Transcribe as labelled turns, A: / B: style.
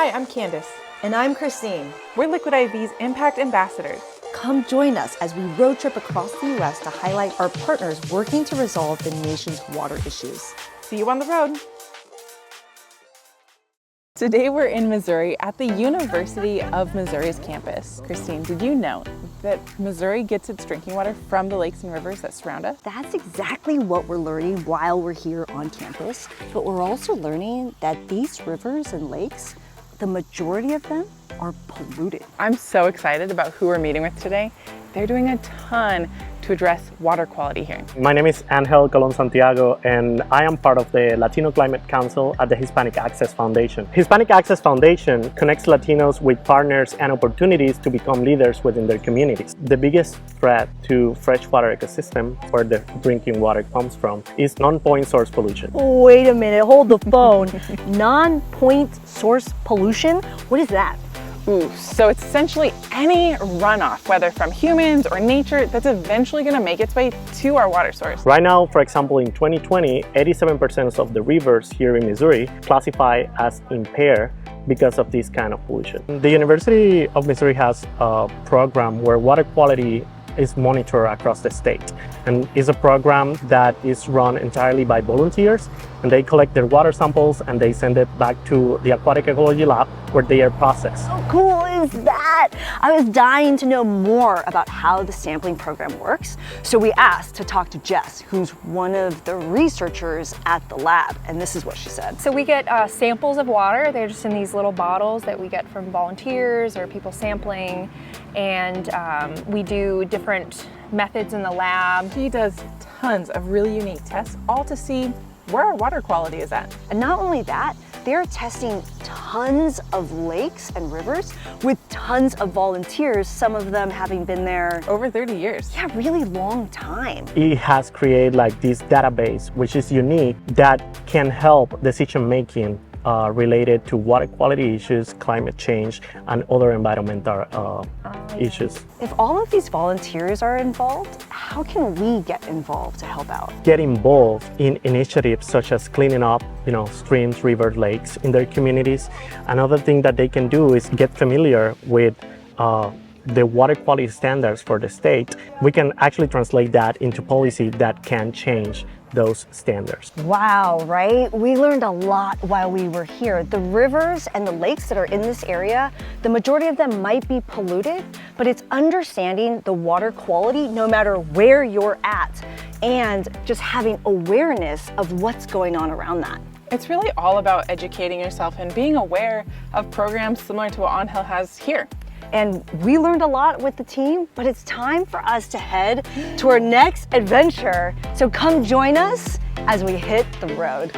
A: Hi, I'm Candice.
B: And I'm Christine.
A: We're Liquid I.V's Impact Ambassadors.
B: Come join us as we road trip across the U.S. to highlight our partners working to resolve the nation's water issues.
A: See you on the road. Today we're in Missouri at the University of Missouri's campus. Christine, did you know that Missouri gets its drinking water from the lakes and rivers that surround us?
B: That's exactly what we're learning while we're here on campus. But we're also learning that these rivers and lakes, the majority of them are polluted.
A: I'm so excited about who we're meeting with today. They're doing a ton to address water quality here.
C: My name is Angel Colon Santiago, and I am part of the Latino Climate Council at the Hispanic Access Foundation. Hispanic Access Foundation connects Latinos with partners and opportunities to become leaders within their communities. The biggest threat to freshwater ecosystem, where the drinking water comes from, is non-point source pollution.
B: Wait a minute, hold the phone. Non-point source pollution? What is that?
A: So it's essentially any runoff, whether from humans or nature, that's eventually going to make its way to our water source.
C: Right now, for example, in 2020, 87% of the rivers here in Missouri classify as impaired because of this kind of pollution. The University of Missouri has a program where water quality is monitored across the state, and is a program that is run entirely by volunteers, and they collect their water samples and they send it back to the aquatic ecology lab where they are processed.
B: How cool is that? I was dying to know more about how the sampling program works, so we asked to talk to Jess, who's one of the researchers at the lab, and this is what she said.
D: So we get samples of water. They're just in these little bottles that we get from volunteers or people sampling, and we do different methods in the lab.
A: He does tons of really unique tests, all to see where our water quality is at.
B: And not only that, they're testing tons of lakes and rivers with tons of volunteers, some of them having been there
A: Over 30 years.
B: yeah, really long time.
C: It has created like this database, which is unique, that can help decision making related to water quality issues, climate change, and other environmental issues.
B: If all of these volunteers are involved, how can we get involved to help out?
C: Get involved in initiatives such as cleaning up, streams, rivers, lakes in their communities. Another thing that they can do is get familiar with the water quality standards for the state. We can actually translate that into policy that can change those standards.
B: Wow, right? We learned a lot while we were here. The rivers and the lakes that are in this area, the majority of them might be polluted, but it's understanding the water quality no matter where you're at, and just having awareness of what's going on around that.
A: It's really all about educating yourself and being aware of programs similar to what Angel has here.
B: And we learned a lot with the team, but it's time for us to head to our next adventure. So come join us as we hit the road.